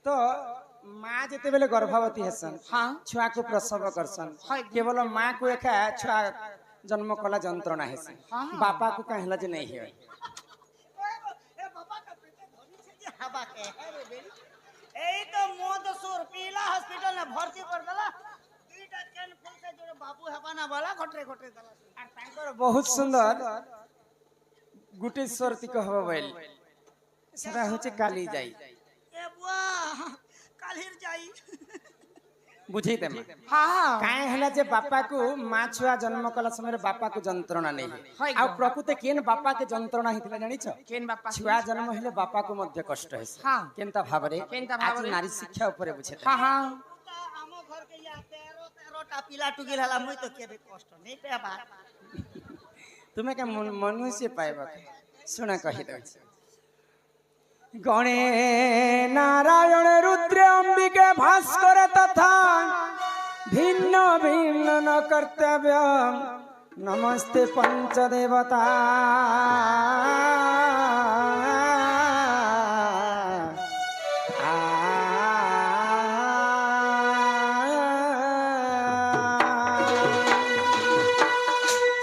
तो माँ जिते बेले गर्भवती हेसन हाँ छुआ को प्रसव करसन केवल माँ को एका छुआ जन्म कला जंत्रणा हेसन हाँ। बापा को कहला जे नहीं है এই তো মদসুর পিলা হসপিটাল না ভর্তি করে দেলা দুইটা কেন ফুলকে জোড়ে বাবু হেবা না বলা ঘটরে ঘটরে দেলা আর তাঙ্कर बहुत सुंदर गुटेश्वर ती कहब बैल सेटा होचे काली जाई এ বুয়া কালির যাই बुझी ते मां हाँ काहे हला जे बापा को माँ छुआ जन्म कला समय बापा को जंत्रणा नहीं है आ प्रकृति केन बापा के जंत्रणा हितला जानि छ केन बापा छुआ जन्म हेले बापा को मध्य कष्ट है हाँ। केनता भाबरे केनता आज भाबरे। नारी शिक्षा ऊपर बुझे हाँ हाँ ଆମ ଘର କେ या 13 ଟା ପିଲା टुगिल हला मुई तो केबे कष्ट नहीं पेबा तुम्हें क्या मनुष्य पाएबा सुना कहि दो गणे नारायण रुद्र अंबिके भास्कर तथा भिन्न भिन्न न कर्तव्य नमस्ते पंचदेवता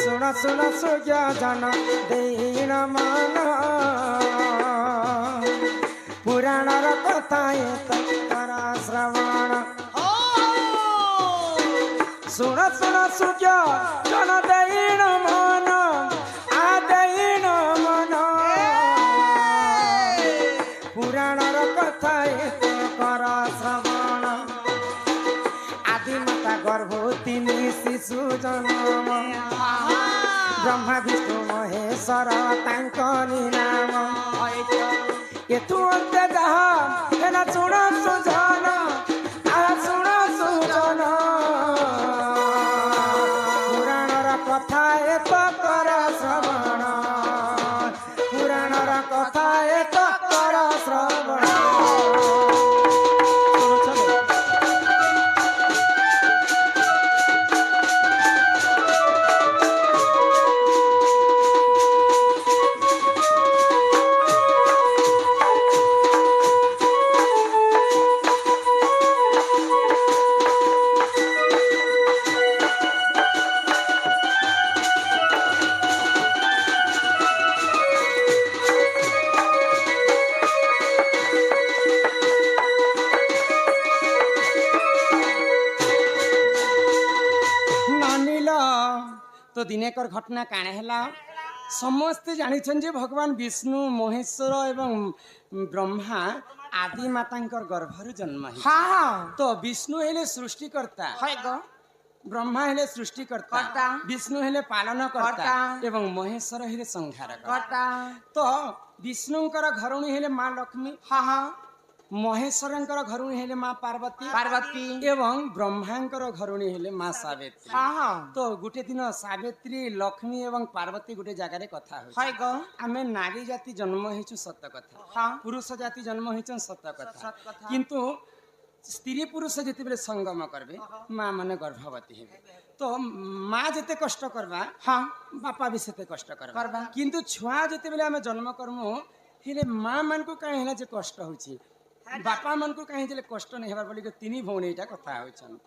सुना सुना सुज्ञा जन दीन मन पुराण कथा तरा श्रवण सुन सुन सुज्ञा जन दीन मन आदीन मन पुराण कथा कर श्रवण आदि माता गर्भवती शिशु जन्म ब्रह्मा विष्णु महेश्वर तांकनी नाम एतु अंत जहा एना सुण सुजन आ सुण सुजन पुराणर कथा एक कर श्रवण पुराणर कथा एक कर श्रवण तो दिनेकर घटना काणे हैला समस्ते जानिछन जे भगवान विष्णु महेश्वर एवं ब्रह्मा आदि मातांकर गर्भरु जन्म है हाँ हाँ तो विष्णु हेले सृष्टिकर्ता है गो ब्रह्मा हेले सृष्टिकर्ता कर्ता। विष्णु हेले पालनकर्ता कर्ता। एवं महेश्वर हेले संहारक करता तो विष्णुंकर घरुणी हेले माँ लक्ष्मी हाँ हाँ महेश्वरंकर घरुणी हेले माँ पार्वती पार्वती एवं ब्रह्मांकर घरुणी हेले माँ सावित्री हाँ हाँ तो गोटे दिन सावित्री लक्ष्मी एवं पार्वती गोटे जगार कथा है गो आमे नारी जाति जन्म हेचु सत्य कथा हाँ पुरुष जाति जन्म हेचु सत्य कथा सत कथा। किंतु स्त्री पुरुष जिते बेले संगम करबे माँ माने गर्भवती हेबे तो माँ जिते कष्ट करबा हाँ बापा भी सेते कष्ट करबा करबा। किंतु छुआ जिते बेले आमे जन्म करमु हेले माँ मान को काहे हेला जे कष्ट होची बापा मन को काहे जे कष्ट नहीं हेबार बोली के तिनी भौणी एटा कथा होछन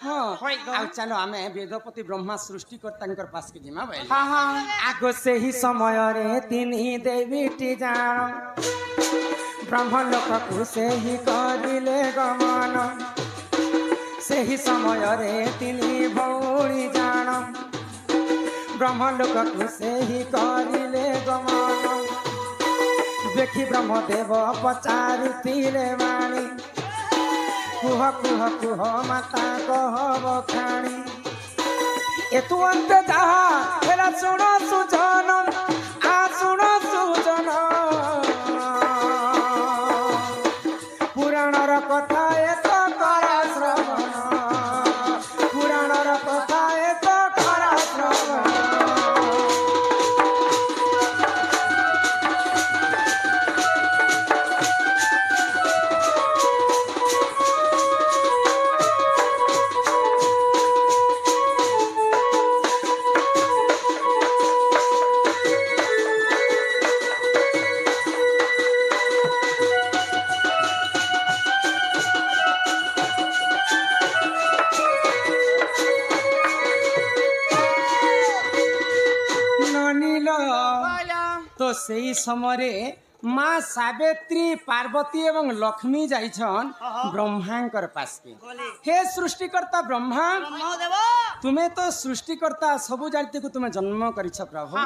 हाँ आ चलो आमे वेदपति ब्रह्मा सृष्टिकर्ता पास के जिमा बैल हाँ हाँ आगो से ही समय रे तिनी देवीटी जान ब्रह्म लोक को से ही करिले गमन से ही समय रे तिनी भौणी जान ब्रह्म लोक को से ही करिले गमन देखी ब्रह्मदेव पचारुतिले वाणी कुह कुह कुह माता कहब खाणी एतु अंत जहा हेला सुण सुजन आ सुण सुजन पुराणर कथा एक कर श्रवण पुराणर कथा एक कर श्रवण ସେଇ ସମୟରେ ମା ସାବିତ୍ରୀ ପାର୍ବତୀ ଏବଂ ଲକ୍ଷ୍ମୀ ଯାଇଛନ୍ ବ୍ରହ୍ମାଙ୍କର ପାଶକେ। बोले हे सृष्टिकर्ता ब्रह्मा, ब्रह्मदेव तुमे तो सृष्टिकर्ता सबु जाति को तुमे जन्म करिछ प्रभु।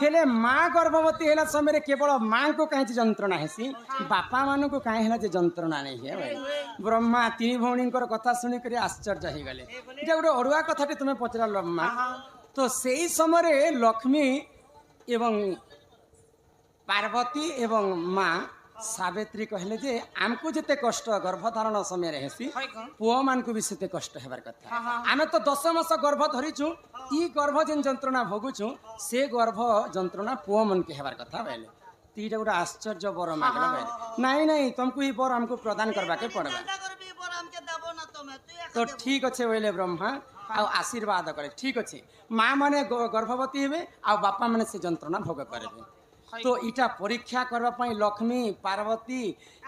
हेले माँ गर्भवती हेला समय केवल माँ को कहीं जंत्रणा हेसी, बापा मान को कहीं हेला जे जंत्रणा नहीं है भाई। ब्रह्मा तीन भौणी कथा शुणी कर आश्चर्य हो गले। इटा गोटे अड़ुआ कथाटी तुमे पचराल ब्रह्मा। तो सेई समय लक्ष्मी एवं पार्वती एवं माँ सावित्री कहले जे आमको जिते कष्ट गर्भधारण समय हेसी पुओ मान को भी सेते कष्ट हेबार कथा। आमे तो 10 मास गर्भ धरिछु, ई गर्भ जेन जंत्रणा भोगुछु से गर्भ जंत्रणा पुओ मन के हेबार कथा बेले। तीटा गोटे आश्चर्य बर मागला बेले। नहीं नहीं तुमको ई बर हमको प्रदान करबा के पड़बा। चिंता करबी पर हमके देबो ना तमे तो तू ठीक अच्छे बोले ब्रह्मा आ आशीर्वाद करे। ठीक अच्छे माँ माने गर्भवती हेबे आ बापा माने से जंत्रणा भोग करबे। तो इटा परीक्षा करबा पई लक्ष्मी पार्वती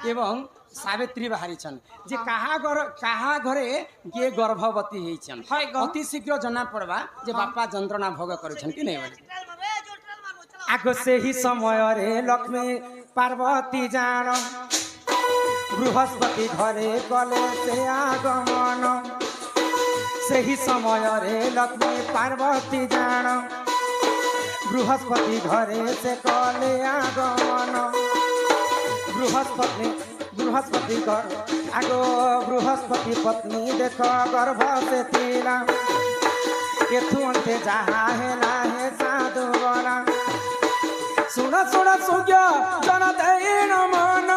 एवं सावित्री बाहरी छन जे कहा घरे ये गर्भवती हेइ छन। अति शीघ्र जना पड़बा जे बापा जंत्रणा भोग करूछन कि नहीं बोले। आगो से ही समय रे लक्ष्मी पार्वती जान बृहस्पति घरे गले से आगमन। से ही समय रे लक्ष्मी पार्वती जान बृहस्पति घरे से कले आगमन। बृहस्पति घर आगो बृहस्पति पत्नी देख गर्भ से थिला केथु अंते जहा हेला हे साधु बना। सुन सुन सुज्ञ जन दैन मन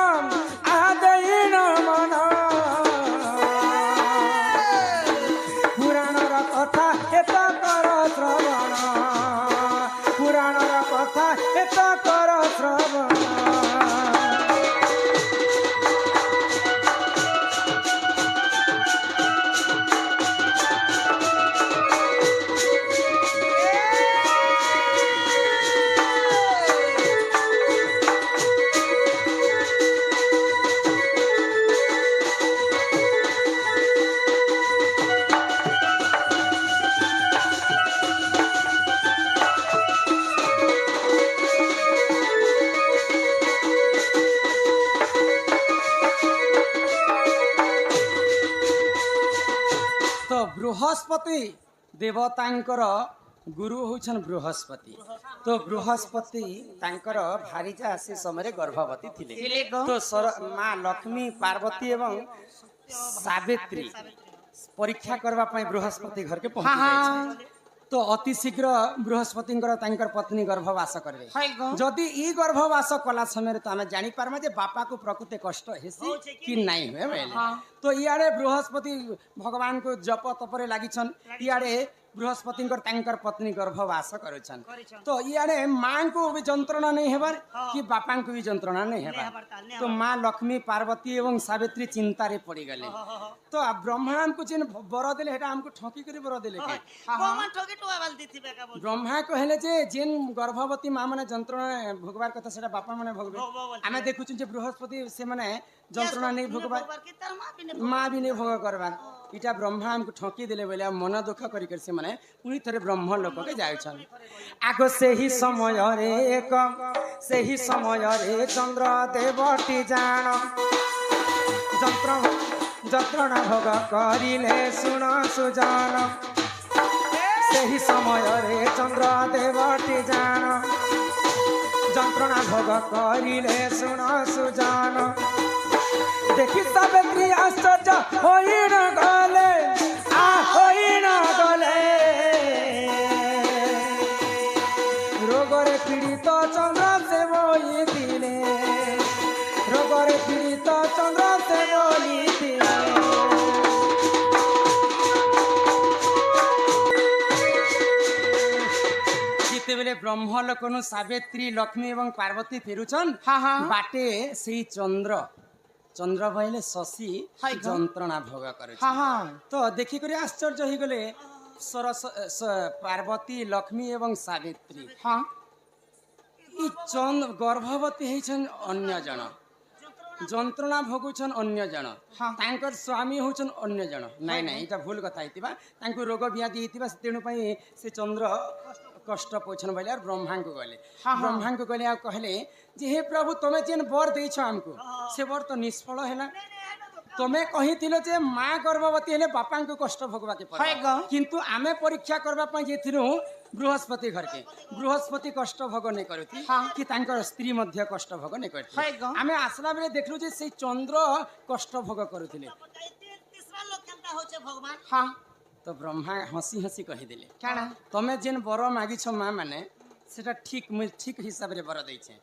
आदैन मन पुराणर कथा एत कर श्रवण। पुराणर कथा एत कर श्रवण। बृहस्पति देवतांकर गुरु होछन बृहस्पति। तो बृहस्पति तांकर भारीजा से समय गर्भवती थिले। तो माँ लक्ष्मी पार्वती एवं सावित्री परीक्षा करबा पई बृहस्पति घर के पहुंच गए। तो अति शीघ्र बृहस्पति तांकर पत्नी गर्भवास करबे। जदि ई गर्भवास कला समय तो आम जानी पारमा जे बापा को प्रकृति कष्ट हेसी कि नहीं हुए बेले। तो इयाड़े बृहस्पति भगवान को जप तपरे लागिछन, इयाड़े बृहस्पति तांकर पत्नी गर्भवास करुछन। तो इयाड़े माँ को भी जंत्रणा नहीं हेबार कि बापा को भी जंत्रणा नहीं हेबार। तो माँ लक्ष्मी पार्वती एवं सावित्री चिंता रे पड़ी गले। तो ब्रह्मा हमको जेन बर देले हेटा हमको ठकी करी बर देले के ब्रह्मा ठकी टुआ वाल दिथि बेका बोल ब्रह्मा कहले जे जेन गर्भवती माँ माने जंत्रणा भोगवार कथा सेटा बापा माने भोगबे। आमे देखुछु जे बृहस्पति से माने जंत्रणा नहीं भोगबार माँ भी नहीं भोग करबार। इटा ब्रह्मा हमको ठकी देले बोले मन दुख करी कर से माने पुनी थरे ब्रह्म लोक के जायछन। आगो से ही समय रे चंद्र देवटी जान जंत्रणा भोग करिले सुन सुजान। से ही समय रे चंद्र देवटी जान जंत्रणा भोग करिले सुन सुजान। देखि सावित्री आश्चर्य होइन गले होइन गले रोगरे पीड़ित चंद्र से बोलिथिले रोगरे पीड़ित चंद्र से बोलिथिले। जितेबेले ब्रह्मलोकनु सावित्री लक्ष्मी एवं पार्वती फेरुछन बाटे से चंद्र भैले शशि जंत्रणा भोग करे। तो देखी कर आश्चर्य हो गले पार्वती लक्ष्मी एवं सावित्री। ई गर्भवती होइछन अन्य जन जंत्रणा भोगुछन अन्य जन तांकर स्वामी होछन अन्य जन। नहीं नहीं इटा भूल कथा हितिबा तांको रोग व्याधि हितिबा तेणु पई से चंद्र कष्ट पोछन बोले और ब्रह्मा को गले हाँ, हाँ। ब्रह्मा को गले आ कहले जे हे प्रभु तमे जेन बर देछ हमको से बर तो निष्फल हैला तमे कहिथिलो जे माँ गर्भवती हेले बापा को कष्ट भोगवा के है पड़े गो। किंतु आमे परीक्षा करबा पई जेथिनु बृहस्पति घर के बृहस्पति कष्ट भोग नहीं करुथि हाँ। कि तांकर स्त्री मध्य कष्ट भोग नहीं है करथि गो। आमे आसला बेले देखलु जे से चंद्र कष्ट भोग करुथिले तीसरा लोग केनता होचे भगवान हाँ तो ब्रह्मा हसी हसी कहिदेले काना तमे जेन बर मागिछ माँ माने सेटा ठीक हिसाब रे बर दैछे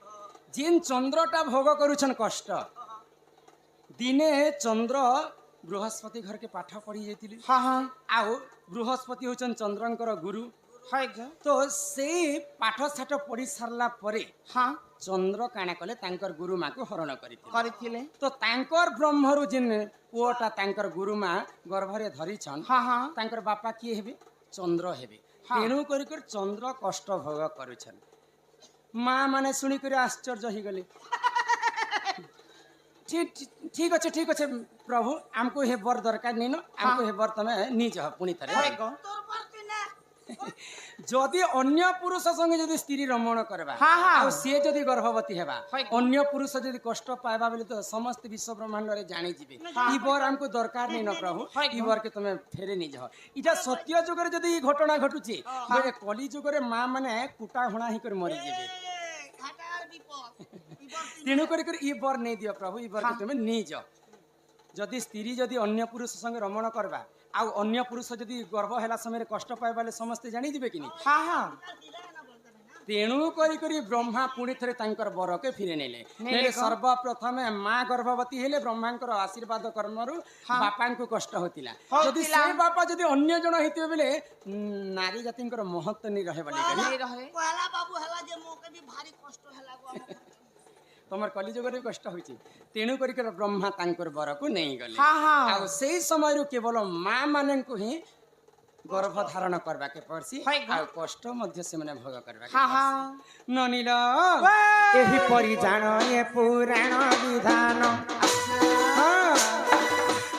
जेन चंद्रटा भोग करुछन कष्ट दिने चंद्र बृहस्पति घर के पाठ पढ़ी जाइतिले हाँ हाँ आउ बृहस्पति होचन चंद्रंकर गुरु है गो। तो से पाठ साठ पढ़ी सारला परे हाँ चंद्र काना कले तांकर गुरु माँ को हरण करिथिले करथिले तो तांकर ब्रह्मरु जेन पुओटा तांकर गुरु माँ गर्भरे धरिछन हाँ हाँ तांकर बापा किए हेबे चंद्र हेबे हाँ। तेणु करी कर चंद्र कष्ट भोग करुछन माँ माने सुनी कर आश्चर्य ही गले ठीक अच्छे प्रभु हमको हे बर दरकार नहीं न हमको हे बर तमे निज पुणी है थरे गो। तोर पार्टी ना जदि अन्य पुरुष संगे जदि स्त्री रमण करबा हाँ, हाँ। आ से जदि गर्भवती हेबा है। अन्य पुरुष जदि कष्ट पाइबा बेले तो समस्त विश्व ब्रह्मांड रे जानी जिबे ई बर हमको दरकार नहीं न प्रभु है। ई बर के तमे फेरे निज इटा सत्य जुग रे जदि ई घटना घटुची बेले कली जुग रे मां माने कुटा हणा ही कर मरि जिबे घाटार विपद तेणु करी कर ई बर नहीं दियो प्रभु ई बर के तमे निज जदि स्त्री जदि अन्य पुरुष संगे रमण करबा आ अन्य पुरुष जदि गर्भ हैला समय कष्ट पाइबाले समस्ते जानी जिबे कि नहीं हाँ हाँ तेणु करी करी ब्रह्मा पुणी थरे तांकर बर के फिरे नेले नेले सर्वप्रथम माँ गर्भवती हेले ब्रह्मांकर आशीर्वाद कर्मरु बापा को कष्ट होतिला जदि से बापा जदि अन्य जन हेतिबे बेले नारी जातिंकर महत्व नहीं रहे बोली करी नहीं रहे पहला बाबू हला जे मोके भी भारी कष्ट हला गो तमर कलिजुग रे कष्ट होइछि तेणु करी कर ब्रह्मा तांकर बर को नहीं गले हाँ हाँ आ सेही समय रु केवल माँ माने को ही गर्भ धारण करबा के पड़सी है गो। आ कष्ट मध्य से मने भोग करबा के हाँ पड़सी। हाँ ननिल एही परि जान ए पुराण विधान हाँ,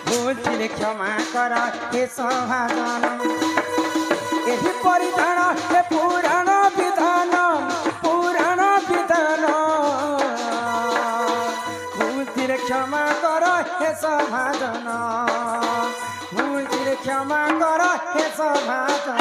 भूल क्षमा कर हे सभाजन एही परि जान ए पुराण विधान भूल क्षमा कर हे सभाजन भूल क्षमा कर हे सभाजन